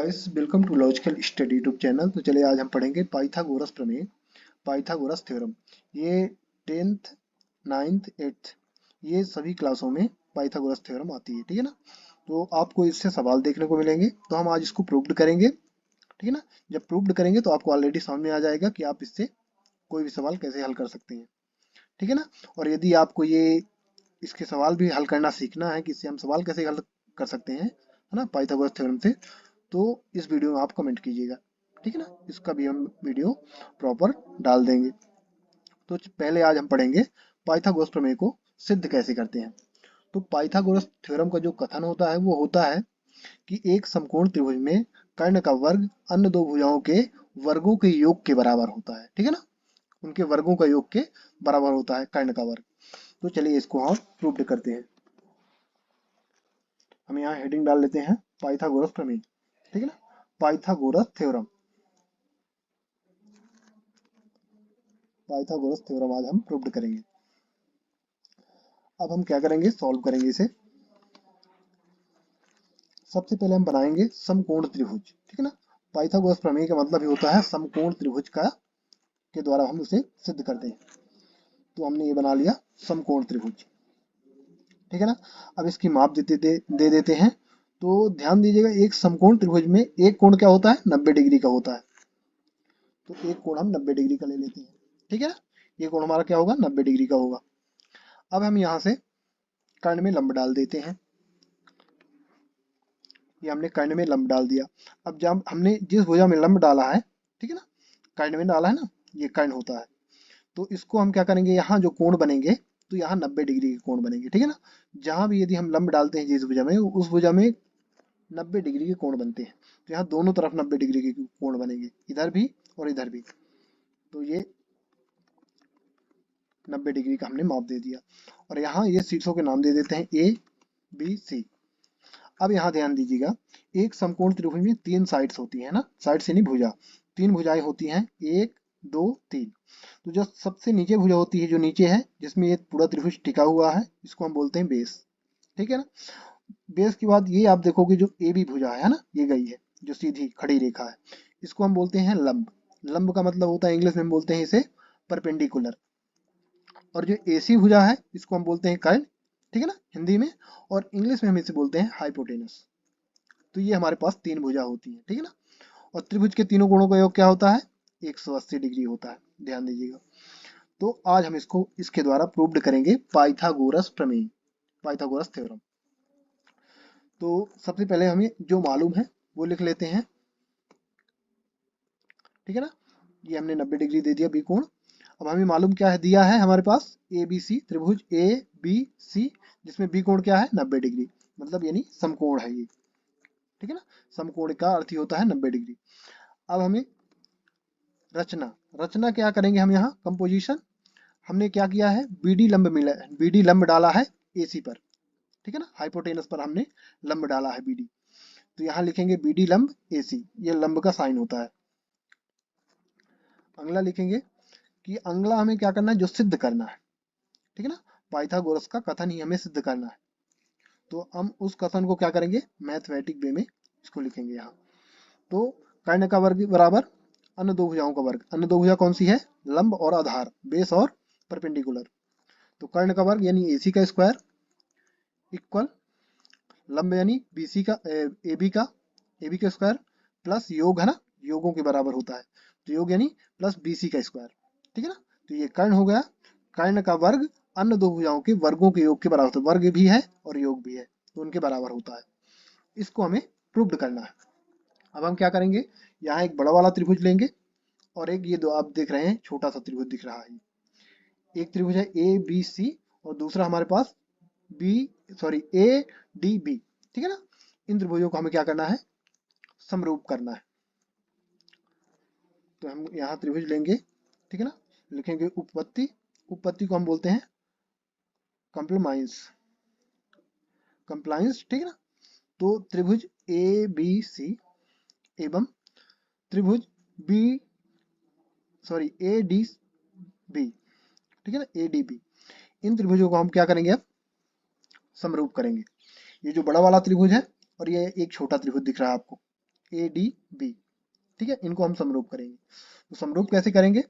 Guys, welcome to logical study YouTube channel. तो चलिए आज हम पढ़ेंगे पाइथागोरस प्रमेय, पाइथागोरस थ्योरम। ये 10th 9th 8th ये सभी क्लासों में पाइथागोरस थ्योरम आती है, ठीक है ना। तो आपको इससे सवाल देखने को मिलेंगे, तो हम आज इसको प्रूव्ड करेंगे, ठीक है ना। जब प्रूव्ड करेंगे तो आपको ऑलरेडी समझ में आ जाएगा कि आप इससे कोई भी सवाल कैसे हल कर सकते हैं, ठीक है ना। और यदि आपको ये इसके सवाल भी हल करना सीखना है कि इससे हम सवाल कैसे हल कर सकते हैं, है ना, पाइथागोरस थ्योरम से, तो इस वीडियो में आप कमेंट कीजिएगा, ठीक है ना। इसका भी हम वीडियो प्रॉपर डाल देंगे। तो पहले आज हम पढ़ेंगे पाइथागोरस प्रमेय को सिद्ध कैसे करते हैं। तो पाइथागोरस थ्योरम का जो कथन होता है वो होता है कि एक समकोण त्रिभुज में कर्ण का वर्ग अन्य दो भुजाओं के वर्गों के योग के बराबर होता है, ठीक है ना। उनके वर्गों का योग के बराबर होता है कर्ण का वर्ग। तो चलिए इसको हम प्रूव करते हैं। हम यहाँ हेडिंग डाल लेते हैं पाइथागोरस प्रमेय, ठीक है ना, पाइथागोरस थ्योरम। पाइथागोरस थ्योरम आज हम प्रूव करेंगे। अब हम क्या करेंगे, सॉल्व करेंगे इसे। सबसे पहले हम बनाएंगे समकोण त्रिभुज, ठीक है ना। पाइथागोरस प्रमेय का मतलब ही होता है समकोण त्रिभुज का के द्वारा हम उसे सिद्ध करते हैं। तो हमने ये बना लिया समकोण त्रिभुज, ठीक है ना। अब इसकी माप दे देते हैं। तो ध्यान दीजिएगा, एक समकोण त्रिभुज में एक कोण क्या होता है, 90 डिग्री का होता है। तो एक कोण हम 90 डिग्री का ले लेते हैं, ठीक है ना। ये कोण हमारा क्या होगा, 90 डिग्री का होगा। अब हम यहाँ से कर्ण में लंब डाल देते हैं। ये हमने कर्ण में लंब डाल दिया। अब जब हमने जिस भुजा में लंब डाला है, ठीक है ना, कर्ण में डाला है ना, ये कर्ण होता है। तो इसको हम क्या करेंगे, यहाँ जो कोण बनेंगे तो यहाँ 90 डिग्री के कोण बनेंगे, ठीक है ना। जहां भी यदि हम लंब डालते हैं जिस भुजा में, उस भुजा में 90 डिग्री के कोण बनते हैं। तो यहाँ दोनों तरफ 90 डिग्री के कोण बनेंगे, इधर भी और इधर भी। तो ये 90 डिग्री का हमने माप दे दिया। और यहाँ ये शीर्षों के नाम दे देते हैं ए बी सी। अब यहाँ ध्यान दीजिएगा, एक समकोण त्रिभुज में 3 साइड्स होती है ना, साइड्स यानी भुजा, 3 भुजाएं होती हैं, 1 2 3। तो जो सबसे नीचे भुजा होती है, जो नीचे है, जिसमें ये पूरा त्रिभुज टिका हुआ है, इसको हम बोलते हैं बेस, ठीक है ना। बेस के बाद ये आप देखोगे जो ए बी भुजा है ना, ये गई है जो सीधी खड़ी रेखा है, इसको हम बोलते हैं लंब। लंब का मतलब होता है, इंग्लिश में हम बोलते हैं इसे परपेंडिकुलर। और जो एसी भुजा है इसको हम बोलते हैं कर्ल, ठीक है ना, हिंदी में। और इंग्लिश में हम इसे बोलते हैं हाइपोटेनस। तो ये हमारे पास 3 भुजा होती है, ठीक है ना। और त्रिभुज के तीनों कोणों का योग क्या होता है, 180 डिग्री होता है, ध्यान दीजिएगा। तो आज हम इसको इसके द्वारा प्रूव्ड करेंगे पाइथागोरस प्रमेय, पाइथागोरस थ्योरम। तो सबसे पहले हमें जो मालूम है वो लिख लेते हैं, ठीक है ना। ये हमने 90 डिग्री दे दिया बी कोण। अब हमें मालूम क्या है, दिया है हमारे पास ए बी सी त्रिभुज ए बी सी, जिसमें बी कोण क्या है, 90 डिग्री, मतलब यानी समकोण है ये, ठीक है ना। समकोण का अर्थ ही होता है 90 डिग्री। अब हमें रचना, रचना क्या करेंगे हम, यहाँ कंपोजिशन। हमने क्या किया है, बीडी लंब मिला, बीडी लंब डाला है एसी पर, ठीक है ना, हाइपोटेनस पर हमने लंब डाला है बीडी। तो यहाँ लिखेंगे बीडी लंब एसी, ये लंब का साइन होता है। अगला लिखेंगे कि अगला हमें क्या करना है, जो सिद्ध करना है, ठीक है ना। पाइथागोरस का कथन ही हमें सिद्ध करना है। तो हम उस कथन को क्या करेंगे, मैथमेटिक वे में इसको लिखेंगे यहाँ। तो कर्ण का वर्ग बराबर अन्य दो भुजाओं का वर्ग। अन्य दो भुजा कौन सी है, लंब और आधार, बेस और परपेंडिकुलर। तो कर्ण का वर्ग यानी एसी का स्क्वायर इक्वल लंब यानी बीसी का ए बी का स्क्वायर प्लस योग है ना, योगों के बराबर होता है। तो योग यानी प्लस बीसी का स्क्वायर, ठीक है ना। तो ये कर्ण हो गया। कर्ण का वर्ग अन्य दो भुजाओं के वर्गों के योग के बराबर होता है, वर्ग भी है और योग भी है, तो उनके बराबर होता है। इसको हमें प्रूव्ड करना है। अब हम क्या करेंगे, यहाँ एक बड़ा वाला त्रिभुज लेंगे और एक ये दो आप देख रहे हैं छोटा सा त्रिभुज दिख रहा है। एक त्रिभुज है ए बी सी और दूसरा हमारे पास ए डी बी, ठीक है ना। इन त्रिभुजों को हमें क्या करना है, समरूप करना है। तो हम यहाँ त्रिभुज लेंगे, ठीक है ना, लिखेंगे उपपत्ति। उपपत्ति को हम बोलते हैं कंप्लाइंस, कंप्लाइंस, ठीक है ना। तो त्रिभुज ए बी सी एवं त्रिभुज बी ए डी बी, ठीक है ना, ए डी बी, इन त्रिभुजों को हम क्या करेंगे, अब समरूप करेंगे। ये जो बड़ा वाला त्रिभुज है और ये एक छोटा त्रिभुज दिख रहा है आपको, ए डी बी, ठीक है, इनको हम समरूप करेंगे। तो समरूप कैसे करेंगे,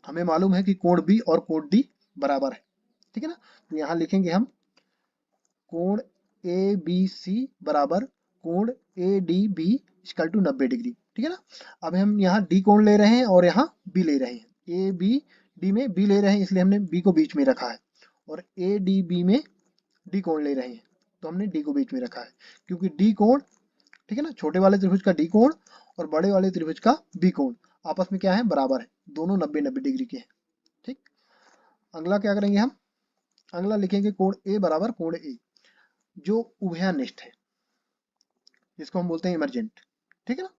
हमें मालूम है कि कोण बी और कोण डी बराबर है, ठीक है ना। तो यहाँ लिखेंगे हम कोण ए बी सी बराबर कोण A D B equal to 90 degree, ठीक है ना। अब हम यहाँ डी कोण ले रहे हैं और यहाँ बी ले रहे हैं, ए बी डी में बी ले रहे हैं इसलिए हमने बी को बीच में रखा है, और ए डी बी में डी कोण ले रहे हैं तो हमने डी को बीच में रखा है, क्योंकि डी कोण, ठीक है ना, छोटे वाले त्रिभुज का डी कोण और बड़े वाले त्रिभुज का बी कोण आपस में क्या है, बराबर है, दोनों 90-90 डिग्री के हैं, ठीक। अगला क्या करेंगे हम, अगला लिखेंगे कोण ए बराबर कोण ए जो उभयनिष्ठ है, जिसको हम बोलते हैं इमरजेंट, ठीक है ना।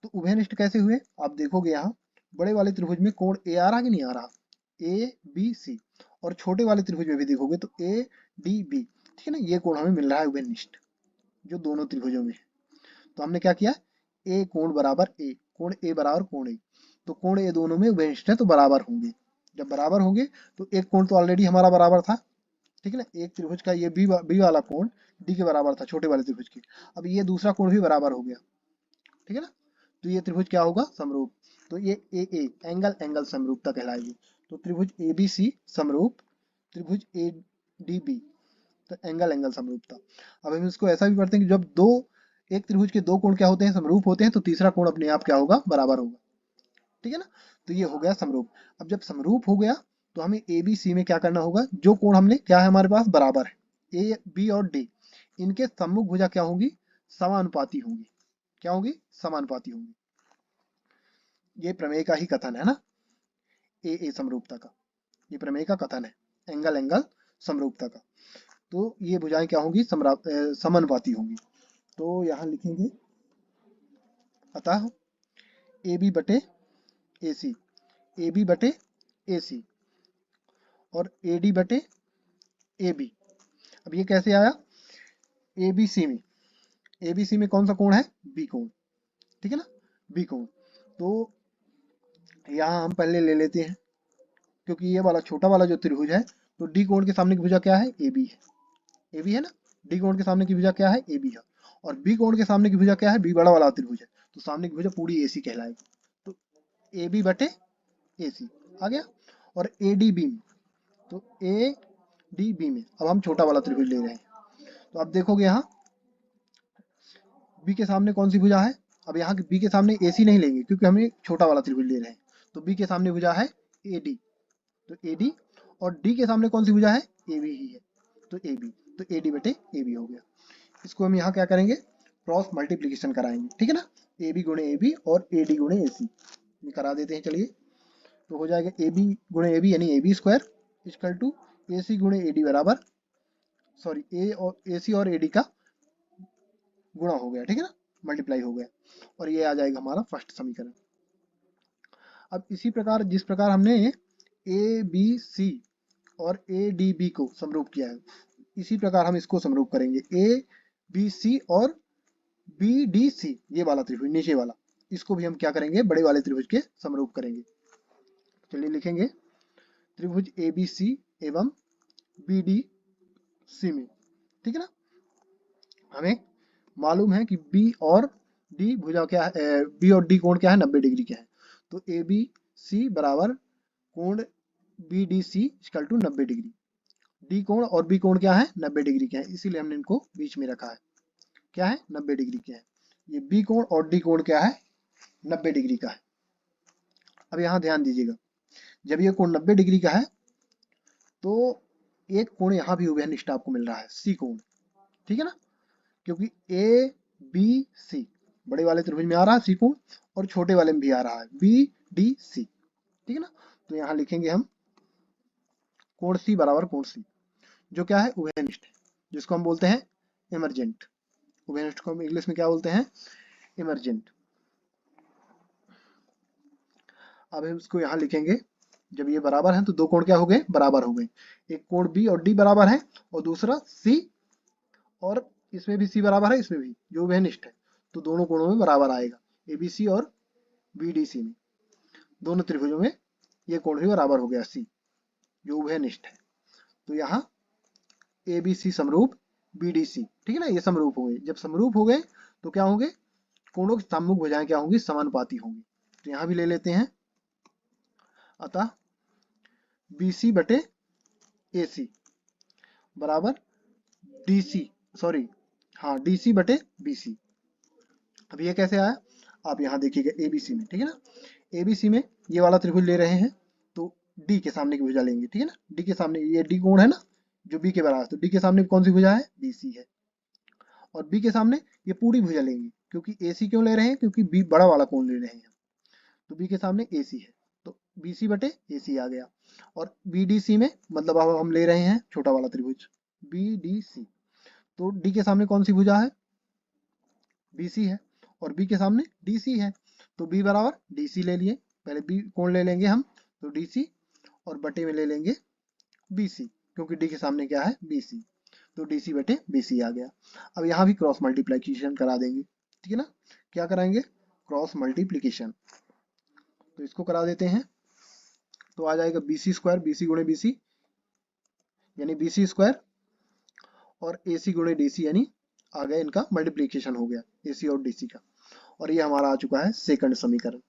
तो उभयनिष्ठ कैसे हुए, आप देखोगे यहाँ बड़े वाले त्रिभुज में कोण ए आ रहा कि नहीं आ रहा, ए बी सी, और छोटे वाले त्रिभुज में भी देखोगे तो ए डी बी, ठीक है ना, ये कोण हमें मिल रहा है उभयनिष्ठ जो दोनों त्रिभुजों में है। तो हमने क्या किया, ए कोण बराबर ए, कोण ए बराबर कोण ए, तो कोण ए दोनों में उभयनिष्ठ है तो बराबर होंगे, जब बराबर होंगे तो एक कोण तो ऑलरेडी हमारा बराबर था, ठीक है ना, एक त्रिभुज का ये बी वाला कोण डी के बराबर था छोटे वाले त्रिभुज के, अब ये दूसरा कोण भी बराबर हो गया, ठीक है ना। तो ये त्रिभुज क्या होगा, समरूप, तो ये ए एंगल एंगल समरूपता कहलाएगी। तो त्रिभुज ए बी सी समरूप, त्रिभुज ए डी बी तो एंगल एंगल समरूपता। अब हम इसको ऐसा भी पढ़ते हैं कि जब दो, एक त्रिभुज के दो कोण क्या होते हैं, समरूप होते हैं, तो तीसरा कोण अपने आप क्या होगा, बराबर होगा, ठीक है ना। तो ये हो गया समरूप। अब जब समरूप हो गया तो हमें ए बी सी में क्या करना होगा, जो कोण हमने क्या है हमारे पास बराबर है, ए बी और डी, इनके सम्मुख भुजा क्या होंगी, समानुपाती होंगी, क्या होंगी, समानुपाती होंगी। ये प्रमेय का ही कथन है ना, ए समरूपता का, ये प्रमेय का कथन है, एंगल एंगल समरूपता का। तो ये भुजाएं क्या होंगी, समानुपाती होंगी। तो यहाँ लिखेंगे अतः ए बी बटे ए सी, ए बी बटे ए सी और ए डी बटे ए बी। अब ये कैसे आया, ए बी सी में, ए बी सी में कौन सा कोण है, बी कोण, ठीक है ना, बी कोण। तो यहाँ हम पहले ले लेते हैं, क्योंकि ये वाला छोटा वाला जो त्रिभुज है, तो डी कोण के सामने की भुजा क्या है, ए बी है, ए बी है ना, डी कोण के सामने की भुजा क्या है, ए बी है, और बी कोण के सामने की भुजा क्या है, बी बड़ा वाला त्रिभुज है, तो सामने की भुजा पूरी ए सी कहलाएगी। तो ए बी बटे ए सी आ गया, और ए डी बी में, तो ए डी बी में अब हम छोटा वाला त्रिभुज ले रहे हैं, तो अब देखोगे यहाँ बी के सामने कौन सी भुजा है, अब यहाँ बी के सामने ए सी नहीं लेंगे क्योंकि हमें छोटा वाला त्रिभुज ले रहे हैं, तो बी के सामने भुजा है ए डी, तो ए डी, और डी के सामने कौन सी भुजा है, ए बी ही है, तो ए बी, तो ए डी बटे ए बी हो गया। इसको हम यहाँ क्या करेंगे, क्रॉस मल्टीप्लीकेशन कराएंगे, ठीक है ना, ए बी गुणे ए बी और ए डी गुणे ए सी, ये करा देते हैं, चलिए। तो हो जाएगा ए बी गुणे ए बी यानी A B square equal to A C गुणे ए डी बराबर, सॉरी ए सी और ए डी का गुणा हो गया, ठीक है ना, मल्टीप्लाई हो गया, और ये आ जाएगा हमारा फर्स्ट समीकरण। अब इसी प्रकार जिस प्रकार हमने ए बी सी और ए डी बी को समरूप किया है, इसी प्रकार हम इसको समरूप करेंगे, ए बी सी और बी डी सी, ये वाला त्रिभुज नीचे वाला, इसको भी हम क्या करेंगे, बड़े वाले त्रिभुज के समरूप करेंगे। चलिए लिखेंगे त्रिभुज ए बी सी एवं बी डी सी में, ठीक है ना, हमें मालूम है कि बी और डी भुजा क्या है, बी और डी कोण क्या है, 90 डिग्री के है, तो ए बी सी बराबर कोण B D C equal to 90 degree, D कोण और बी कोण क्या है, 90 डिग्री के हैं, इसीलिए हमने इनको बीच में रखा है, क्या है, 90 डिग्री के हैं। ये बी कोण और डी कोण क्या है, 90 डिग्री का है। अब यहाँ ध्यान दीजिएगा, जब ये कोण 90 डिग्री का है तो एक कोण यहाँ भी उभयनिष्ठ आपको मिल रहा है, सी कोण, ठीक है ना, क्योंकि ए बी सी बड़े वाले त्रिभुज में आ रहा है सी कोण, और छोटे वाले में भी आ रहा है बी डी सी, ठीक है ना। तो यहाँ लिखेंगे हम कोण सी बराबर कोण सी जो क्या है, उभयनिष्ठ है, जिसको हम बोलते हैं इमरजेंट, उभयनिष्ठ को हम इंग्लिश में क्या बोलते हैं, इमरजेंट। अब हम इसको यहाँ लिखेंगे, जब ये बराबर है तो दो कोण क्या हो गए, बराबर हो गए, एक कोण बी और डी बराबर है, और दूसरा सी, और इसमें भी सी बराबर है, इसमें भी, जो उभयनिष्ठ है, तो दोनों कोणों में बराबर आएगा, ए बी सी और बी डी सी में, दोनों त्रिभुजों में ये कोण भी बराबर हो गया, सी जो उभयनिष्ठ है। तो यहाँ ए बी सी समरूप बी डी सी, ठीक है ना, ये समरूप हो गए, जब समरूप हो गए तो क्या होंगे, कोणों की सम्मुख भुजाएं क्या होंगी, समानुपाती होंगी। तो यहाँ भी ले लेते हैं, अतः BC बटे AC बराबर DC, सॉरी हाँ DC बटे BC। अब ये कैसे आया, आप यहाँ देखिएगा ABC में, ठीक है ना, ABC में ये वाला त्रिभुज ले रहे हैं, तो D के सामने की भुजा लेंगे, ठीक है ना, D के सामने ये D कोण है ना जो B के बराबर, तो D के सामने कौन सी भुजा है, BC है, और B के सामने ये पूरी भुजा लेंगे, क्योंकि AC क्यों ले रहे हैं, क्योंकि B बड़ा वाला कोण ले रहे हैं, तो B के सामने AC है, तो BC बटे AC आ गया। और BDC में मतलब अब हम ले रहे हैं छोटा वाला त्रिभुज BDC, तो D के सामने कौन सी भुजा है, BC है, और B के सामने DC है, तो B बराबर DC ले लिए, पहले B कोण ले लेंगे हम, तो DC और बटे में ले लेंगे BC, क्योंकि D के सामने क्या है, BC, तो DC बटे BC आ गया। अब यहाँ भी क्रॉस मल्टीप्लीकेशन करा देंगे, ठीक है ना, क्या कराएंगे, क्रॉस मल्टीप्लीकेशन, तो इसको करा देते हैं, तो आ जाएगा BC स्क्वायर, BC गुणे BC यानी BC स्क्वायर, और AC गुणे DC यानी आ गया, इनका मल्टीप्लीकेशन हो गया AC और DC का, और ये हमारा आ चुका है सेकंड समीकरण।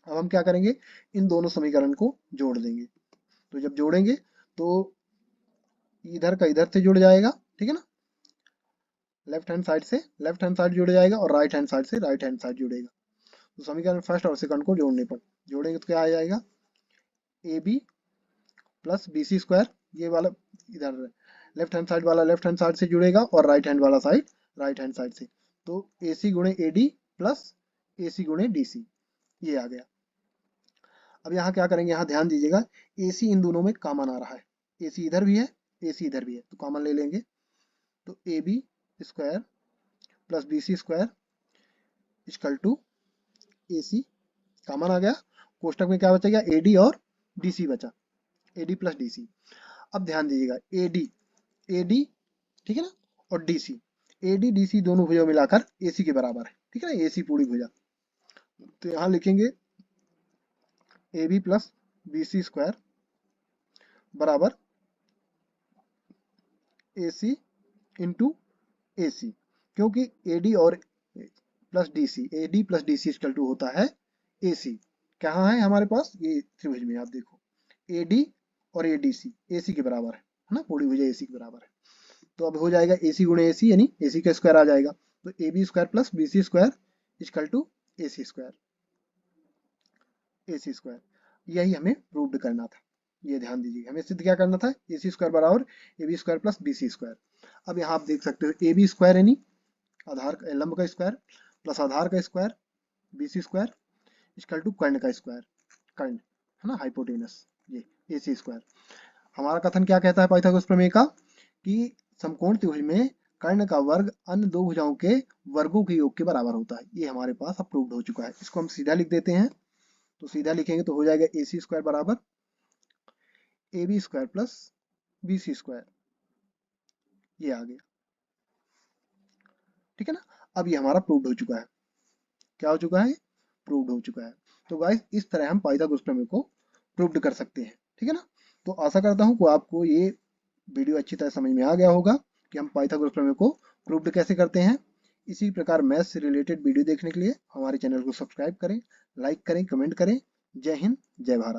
अब हम क्या करेंगे, इन दोनों समीकरण को जोड़ देंगे, तो जब जोड़ेंगे तो इधर का इधर से जुड़ जाएगा, ठीक है ना, लेफ्ट हैंड साइड से लेफ्ट हैंड साइड जुड़ जाएगा, और राइट हैंड साइड से राइट हैंड साइड जुड़ेगा, तो समीकरण फर्स्ट और सेकंड को जोड़ने पर जोड़ेंगे तो क्या आ जाएगा, AB प्लस BC स्क्वायर, ये वाला इधर लेफ्ट हैंड साइड वाला लेफ्ट हैंड साइड से जुड़ेगा, और राइट हैंड वाला साइड राइट हैंड साइड से, तो AC गुणे AD प्लस AC गुणे DC, ये आ गया। अब यहाँ क्या करेंगे, यहाँ ध्यान दीजिएगा, AC इन दोनों में कॉमन आ रहा है, AC इधर भी है AC इधर भी है, तो कॉमन ले लेंगे, तो AB square plus BC square equal to AC common आ गया, कोष्टक में क्या बचेगा, AD और DC बचा, AD प्लस DC। अब ध्यान दीजिएगा AD ठीक है ना, और DC, AD DC दोनों भुजा मिलाकर AC के बराबर है, ठीक है ना, AC पूरी भुजा, तो यहाँ लिखेंगे AB प्लस BC स्क्वायर बराबर AC इंटू AC, क्योंकि AD और प्लस DC इक्वल टू होता है AC, कहाँ है हमारे पास, ये त्रिभुज में आप देखो AD और ADC AC के बराबर है ना, पूरी भुजा AC के बराबर है, तो अब हो जाएगा AC गुणे AC यानी AC का स्क्वायर आ जाएगा, तो AB square plus BC square equal to AC square, यही हमें प्रूव करना था, ये ध्यान दीजिए, हमें सिद्ध क्या करना था, AC स्क्वायर बराबर AB square plus BC square. अब यहाँ आप देख सकते हो AB स्क्वायर यानी आधार लंब का स्क्वायर प्लस आधार का square BC square equal to कर्ण का स्क्वायर, कर्ण है ना, हाइपोटेनस, ये AC स्क्वायर। हमारा कथन क्या कहता है पाइथागोरस प्रमेय का, कि समकोण त्रिभुज में कर्ण का वर्ग अन्य दो भुजाओं के वर्गों के योग के बराबर होता है, ये हमारे पास अप्रूव्ड हो चुका है। इसको हम सीधा लिख देते हैं, तो सीधा लिखेंगे तो हो जाएगा AC स्क्वायर बराबर AB square plus BC square, ये आ गया, ठीक है ना। अब ये हमारा प्रूव्ड हो चुका है, क्या हो चुका है, प्रूव्ड हो चुका है। तो गाइस इस तरह हम पाइथागोरस प्रमेय को प्रूव्ड कर सकते हैं, ठीक है ना। तो आशा करता हूँ कि आपको ये वीडियो अच्छी तरह समझ में आ गया होगा कि हम पाइथागोरस प्रमेय को प्रूव्ड कैसे करते हैं। इसी प्रकार मैथ से रिलेटेड वीडियो देखने के लिए हमारे चैनल को सब्सक्राइब करें, लाइक करें, कमेंट करें। जय हिंद, जय भारत।